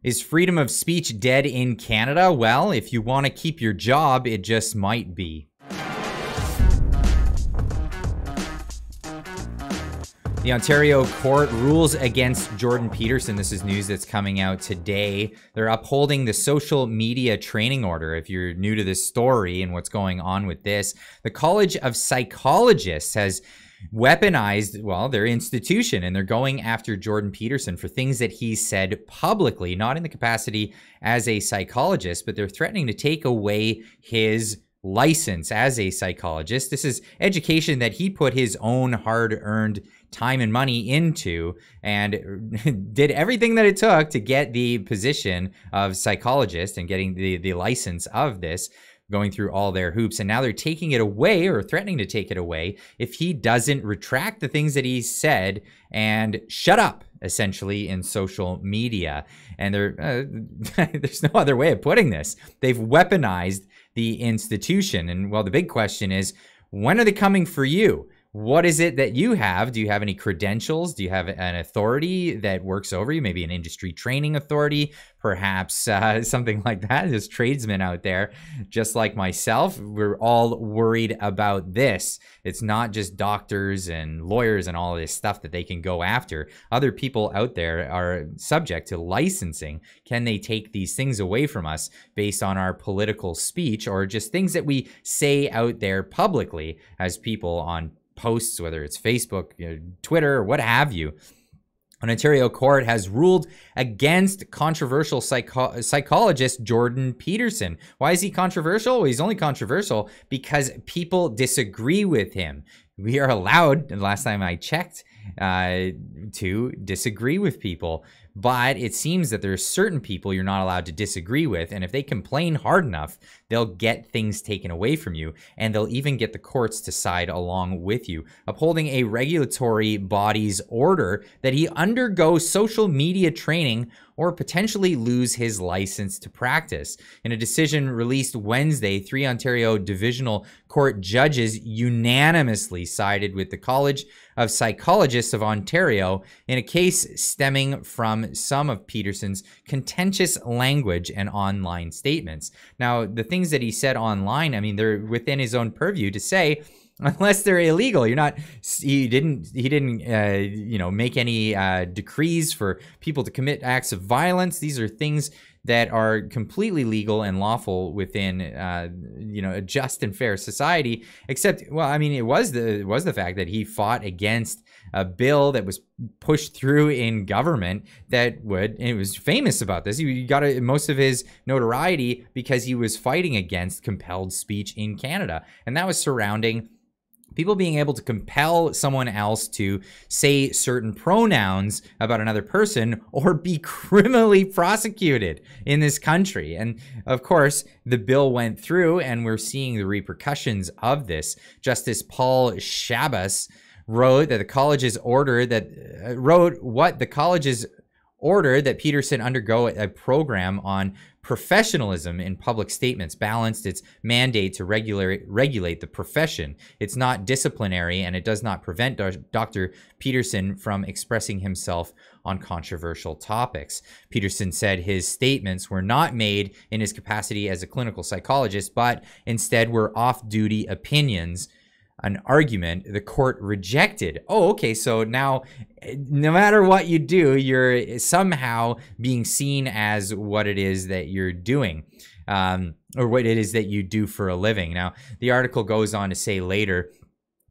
Is freedom of speech dead in Canada? Well, if you want to keep your job, it just might be. The Ontario court rules against Jordan Peterson. This is news that's coming out today. They're upholding the social media training order. If you're new to this story and what's going on with this, the College of Psychologists has weaponized, well, their institution, and they're going after Jordan Peterson for things that he said publicly, not in the capacity as a psychologist, but they're threatening to take away his license as a psychologist. This is education that he put his own hard-earned time and money into and did everything that it took to get the position of psychologist and getting the license of this, going through all their hoops, and now they're taking it away or threatening to take it away if he doesn't retract the things that he said and shut up, essentially, in social media. And there's no other way of putting this. They've weaponized the institution. And well, the big question is, when are they coming for you? What is it that you have? Do you have any credentials? Do you have an authority that works over you? Maybe an industry training authority, perhaps something like that. There's tradesmen out there, just like myself. We're all worried about this. It's not just doctors and lawyers and all of this stuff that they can go after. Other people out there are subject to licensing. Can they take these things away from us based on our political speech or just things that we say out there publicly as people on posts, whether it's Facebook, Twitter, or what have you? An Ontario court has ruled against controversial psychologist Jordan Peterson. Why is he controversial? Well, he's only controversial because people disagree with him. We are allowed, and last time I checked, to disagree with people. But it seems that there are certain people you're not allowed to disagree with, and if they complain hard enough, they'll get things taken away from you, and they'll even get the courts to side along with you, upholding a regulatory body's order that he undergo social media training or potentially lose his license to practice. In a decision released Wednesday, 3 Ontario Divisional Court judges unanimously sided with the College of Psychologists of Ontario in a case stemming from some of Peterson's contentious language and online statements. Now, the things that he said online, I mean, they're within his own purview to say, unless they're illegal. He didn't make any decrees for people to commit acts of violence. These are things that are completely legal and lawful within, a just and fair society. Except, well, I mean, it was the fact that he fought against a bill that was pushed through in government and it was famous about this. He got most of his notoriety because he was fighting against compelled speech in Canada, and that was surrounding people being able to compel someone else to say certain pronouns about another person or be criminally prosecuted in this country. And of course, the bill went through and we're seeing the repercussions of this. Justice Paul Shabas wrote that the college's order that Peterson undergo a program on professionalism in public statements balanced its mandate to regulate the profession. It's not disciplinary, and it does not prevent Dr. Peterson from expressing himself on controversial topics. Peterson said his statements were not made in his capacity as a clinical psychologist, but instead were off-duty opinions, an argument the court rejected. Oh, okay, so now no matter what you do, you're somehow being seen as what it is that you're doing, or what it is that you do for a living. Now, the article goes on to say later,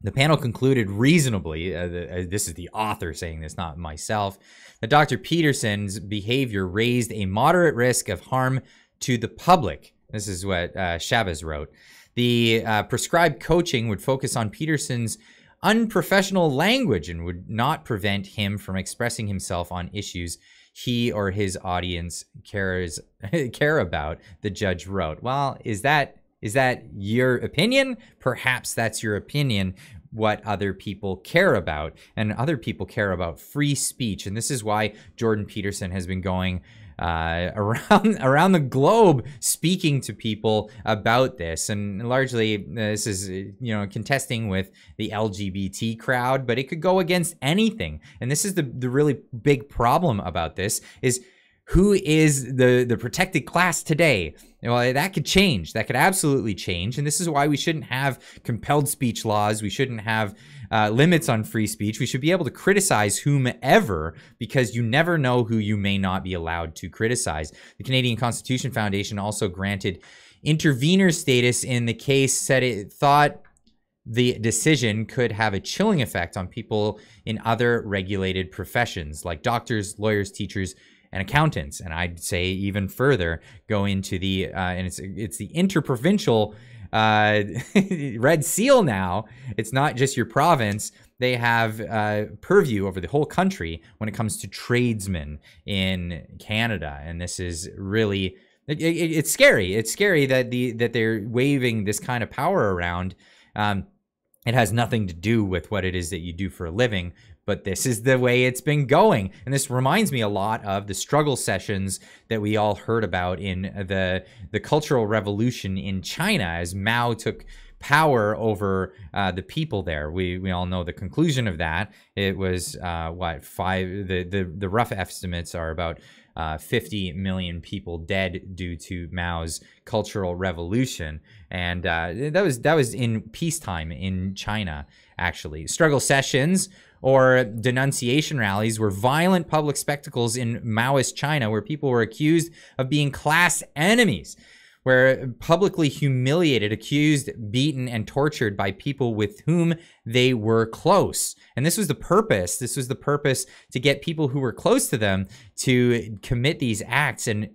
the panel concluded reasonably, this is the author saying this, not myself, that Dr. Peterson's behavior raised a moderate risk of harm to the public. This is what Shabas wrote. The prescribed coaching would focus on Peterson's unprofessional language and would not prevent him from expressing himself on issues he or his audience care about, the judge wrote. Well, is that your opinion? Perhaps that's your opinion, what other people care about. And other people care about free speech. And this is why Jordan Peterson has been going around the globe speaking to people about this, and largely this is contesting with the LGBT crowd, but it could go against anything. And this is the really big problem about this is who is the protected class today? Well, that could change. That could absolutely change. And this is why we shouldn't have compelled speech laws. We shouldn't have limits on free speech. We should be able to criticize whomever, because you never know who you may not be allowed to criticize. The Canadian Constitution Foundation also granted intervener status in the case, said it thought the decision could have a chilling effect on people in other regulated professions like doctors, lawyers, teachers, and accountants. And I'd say even further, go into the and it's the interprovincial Red Seal now. It's not just your province. They have purview over the whole country when it comes to tradesmen in Canada, and this is really it's scary. It's scary that they're waving this kind of power around. It has nothing to do with what it is that you do for a living, but this is the way it's been going. And this reminds me a lot of the struggle sessions that we all heard about in the Cultural Revolution in China as Mao took power over the people there. We all know the conclusion of that. It was the rough estimates are about 50 million people dead due to Mao's Cultural Revolution, and that was in peacetime in China. Actually, struggle sessions or denunciation rallies were violent public spectacles in Maoist China where people were accused of being class enemies, were publicly humiliated, accused, beaten, and tortured by people with whom they were close. And this was the purpose. This was the purpose, to get people who were close to them to commit these acts and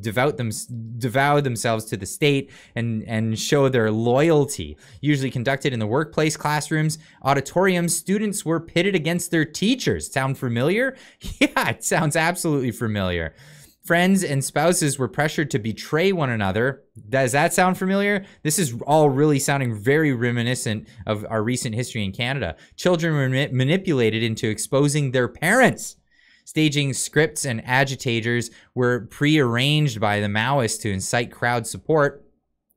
devow themselves to the state and show their loyalty. Usually conducted in the workplace, classrooms, auditoriums, students were pitted against their teachers. Sound familiar? Yeah, it sounds absolutely familiar. Friends and spouses were pressured to betray one another. Does that sound familiar? This is all really sounding very reminiscent of our recent history in Canada. Children were manipulated into exposing their parents. Staging scripts and agitators were prearranged by the Maoists to incite crowd support.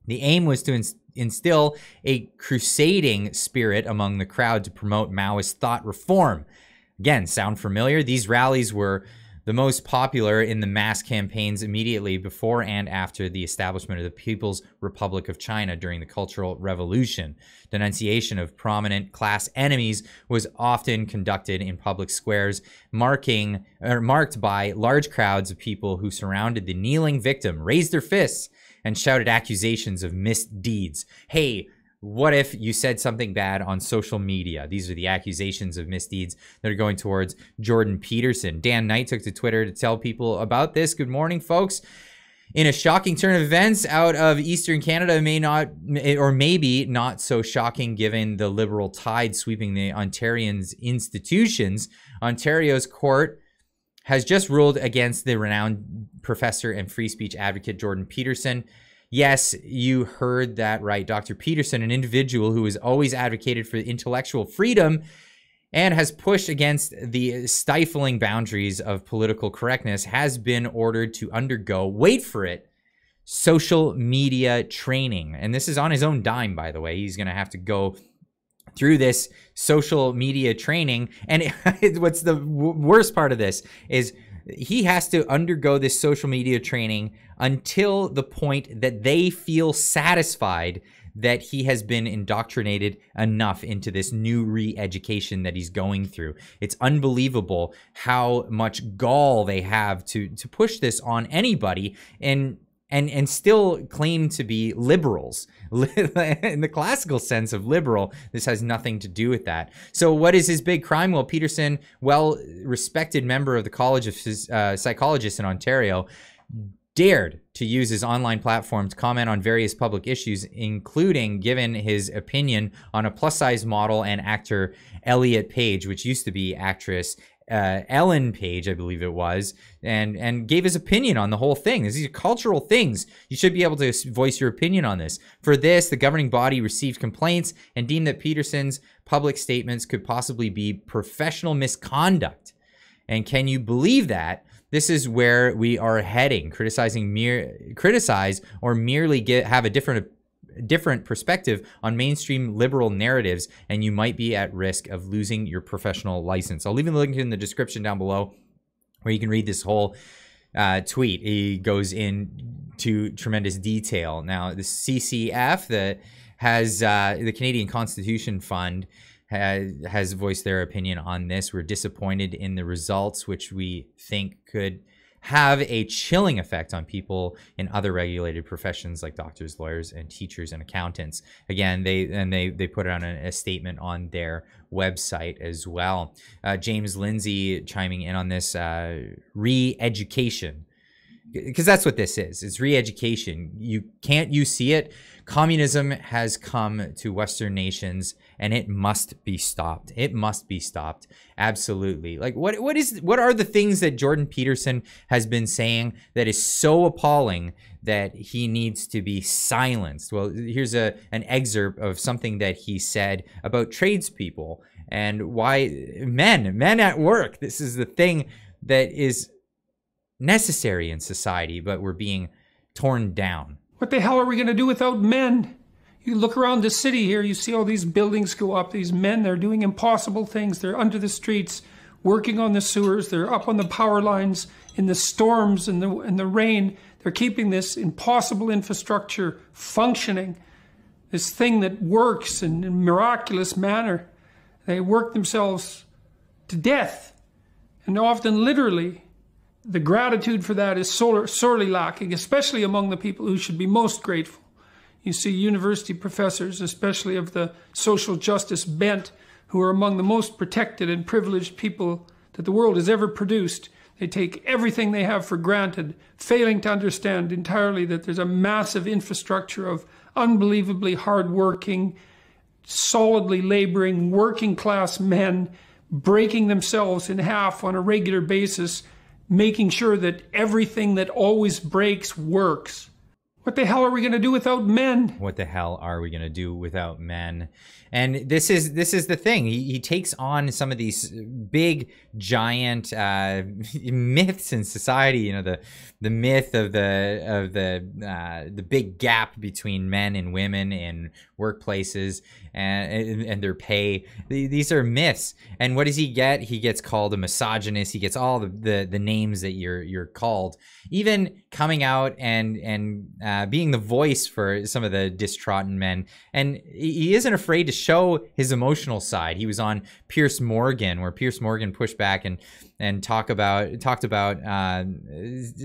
The aim was to instill a crusading spirit among the crowd to promote Maoist thought reform. Again, sound familiar? These rallies were the most popular in the mass campaigns immediately before and after the establishment of the People's Republic of China during the Cultural Revolution. Denunciation of prominent class enemies was often conducted in public squares, marked by large crowds of people who surrounded the kneeling victim, raised their fists, and shouted accusations of misdeeds. Hey, what if you said something bad on social media? These are the accusations of misdeeds that are going towards Jordan Peterson. Dan Knight took to Twitter to tell people about this. Good morning, folks. In a shocking turn of events out of Eastern Canada, maybe not so shocking given the Liberal tide sweeping the Ontarians' institutions, Ontario's court has just ruled against the renowned professor and free speech advocate Jordan Peterson. Yes, you heard that right. Dr. Peterson, an individual who has always advocated for intellectual freedom and has pushed against the stifling boundaries of political correctness, has been ordered to undergo, wait for it, social media training. And this is on his own dime, by the way. He's going to have to go through this social media training. And what's the worst part of this is he has to undergo this social media training until the point that they feel satisfied that he has been indoctrinated enough into this new re-education that he's going through. It's unbelievable how much gall they have to push this on anybody and still claim to be liberals. In the classical sense of liberal, this has nothing to do with that. So what is his big crime? Well, Peterson, well-respected member of the College of Psychologists in Ontario, dared to use his online platform to comment on various public issues, including giving his opinion on a plus-size model and actor Elliot Page, which used to be actress Ellen Page, I believe it was, and gave his opinion on the whole thing. These are cultural things. You should be able to voice your opinion on this. For this, the governing body received complaints and deemed that Peterson's public statements could possibly be professional misconduct. And can you believe that? This is where we are heading. Criticize or merely have a different perspective on mainstream liberal narratives, and you might be at risk of losing your professional license. I'll leave a link in the description down below where you can read this whole tweet. He goes into tremendous detail. Now, the CCF, that has the Canadian Constitution Fund, has voiced their opinion on this. We're disappointed in the results, which we think could have a chilling effect on people in other regulated professions like doctors, lawyers, and teachers and accountants. Again, they put it on a statement on their website as well. James Lindsay chiming in on this, re-education, because that's what this is. It's re-education. Can't you see it? Communism has come to Western nations, and it must be stopped. It must be stopped. Absolutely. Like, what are the things that Jordan Peterson has been saying that is so appalling that he needs to be silenced? Well, here's an excerpt of something that he said about tradespeople and why men at work. This is the thing that is necessary in society, but we're being torn down. What the hell are we going to do without men? You look around the city here, you see all these buildings go up. These men, they're doing impossible things. They're under the streets, working on the sewers. They're up on the power lines in the storms and the rain. They're keeping this impossible infrastructure functioning, this thing that works in a miraculous manner. They work themselves to death, and often literally. The gratitude for that is sorely lacking, especially among the people who should be most grateful. You see university professors, especially of the social justice bent, who are among the most protected and privileged people that the world has ever produced. They take everything they have for granted, failing to understand entirely that there's a massive infrastructure of unbelievably hardworking, solidly laboring, working class men breaking themselves in half on a regular basis, making sure that everything that always breaks works. What the hell are we going to do without men? What the hell are we going to do without men? And this is the thing. He takes on some of these big, giant myths in society. You know, the myth of the big gap between men and women in workplaces and their pay. These are myths. And what does he get? He gets called a misogynist. He gets all the names that you're called. Even coming out and being the voice for some of the distrodden men. And he isn't afraid to show his emotional side. He was on Piers Morgan, where Piers Morgan pushed back and talked about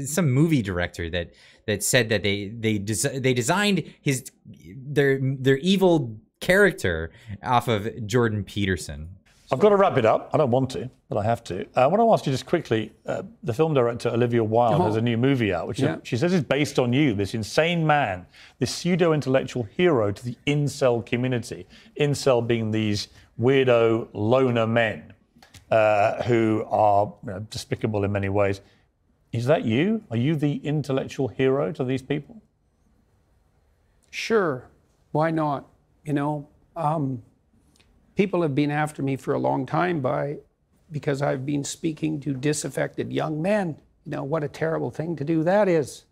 some movie director that said that they designed their evil character off of Jordan Peterson. I've got to wrap it up. I don't want to, but I have to. I want to ask you just quickly, the film director Olivia Wilde has a new movie out, which she says is based on you, this insane man, this pseudo-intellectual hero to the incel community. Incel being these weirdo loner men who are despicable in many ways. Is that you? Are you the intellectual hero to these people? Sure. Why not? You know, people have been after me for a long time because I've been speaking to disaffected young men. You know, what a terrible thing to do that is.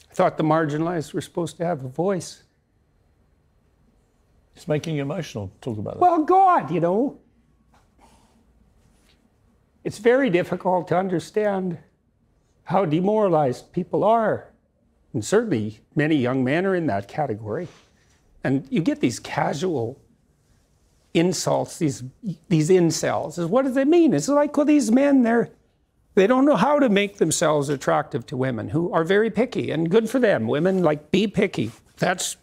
I thought the marginalized were supposed to have a voice. It's making you emotional. Talk about that. Well, God, you know, it's very difficult to understand how demoralized people are. And certainly many young men are in that category. And you get these casual insults, these incels. What does that mean? It's like, well, these men, they don't know how to make themselves attractive to women who are very picky, and good for them. Women, like, be picky. That's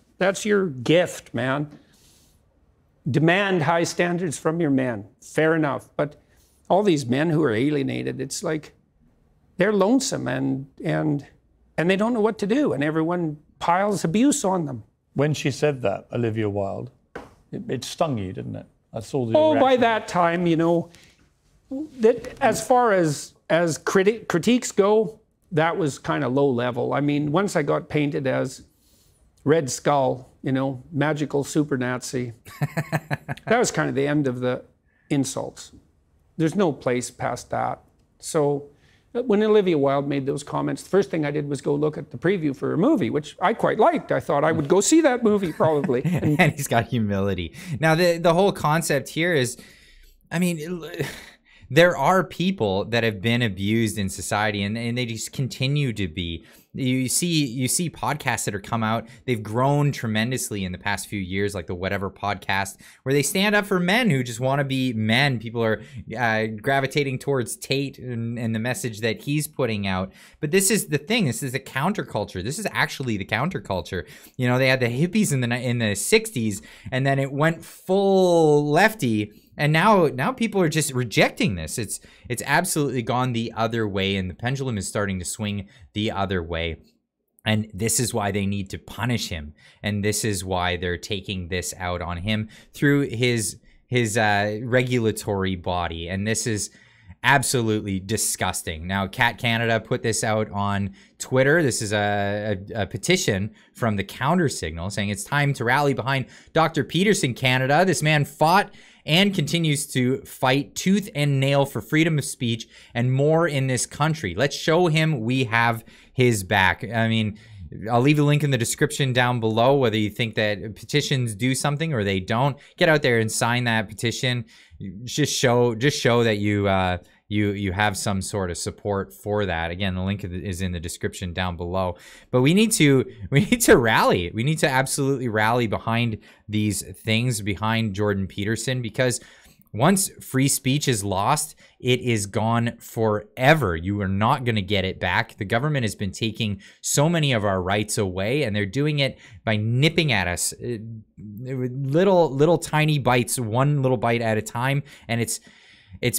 your gift, man. Demand high standards from your men. Fair enough. But all these men who are alienated, it's like, they're lonesome and they don't know what to do, and everyone piles abuse on them. When she said that, Olivia Wilde, it stung you, didn't it? I saw the reaction. By that time, you know, that as far as critiques go, that was kind of low level. I mean, once I got painted as Red Skull, you know, magical super Nazi, that was kind of the end of the insults. There's no place past that. So When Olivia Wilde made those comments, the first thing I did was go look at the preview for a movie, which I quite liked. I thought I would go see that movie probably. And he's got humility. Now, the whole concept here is, I mean, there are people that have been abused in society, and they just continue to be. You see podcasts that are come out. They've grown tremendously in the past few years, like the Whatever podcast, where they stand up for men who just want to be men. People are gravitating towards Tate and the message that he's putting out. But this is the thing. This is the counterculture. This is actually the counterculture. You know, they had the hippies in the 60s, and then it went full lefty. And now people are just rejecting this. It's absolutely gone the other way, and the pendulum is starting to swing the other way. And this is why they need to punish him. And this is why they're taking this out on him through his regulatory body. And this is absolutely disgusting. Now, Cat Canada put this out on Twitter. This is a petition from the Counter Signal saying it's time to rally behind Dr. Peterson, Canada. This man fought and continues to fight tooth and nail for freedom of speech and more in this country. Let's show him we have his back. I mean, I'll leave a link in the description down below, whether you think that petitions do something or they don't. Get out there and sign that petition. Just show that you have some sort of support for that. Again, the link is in the description down below. But we need to rally. We need to absolutely rally behind these things, behind Jordan Peterson, because once free speech is lost, it is gone forever. You are not going to get it back. The government has been taking so many of our rights away, and they're doing it by nipping at us little tiny bites, one little bite at a time. And it's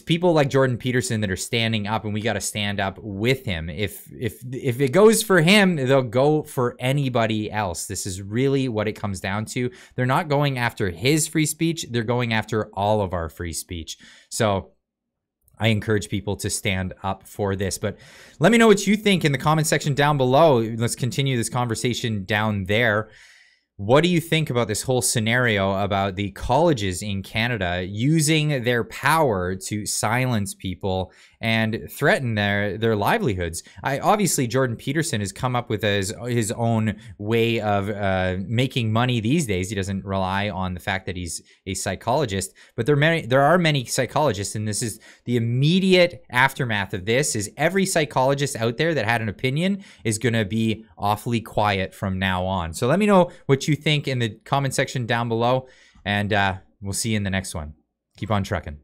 people like Jordan Peterson that are standing up, and we got to stand up with him. If it goes for him, they'll go for anybody else. This is really what it comes down to. They're not going after his free speech. They're going after all of our free speech. So I encourage people to stand up for this. But let me know what you think in the comment section down below. Let's continue this conversation down there. What do you think about this whole scenario about the colleges in Canada using their power to silence people and threaten their livelihoods? Obviously, Jordan Peterson has come up with his own way of making money these days. He doesn't rely on the fact that he's a psychologist, but there are many psychologists, and this is the immediate aftermath of this. Is every psychologist out there that had an opinion is going to be awfully quiet from now on. So let me know what you think in the comment section down below, and we'll see you in the next one. Keep on trucking.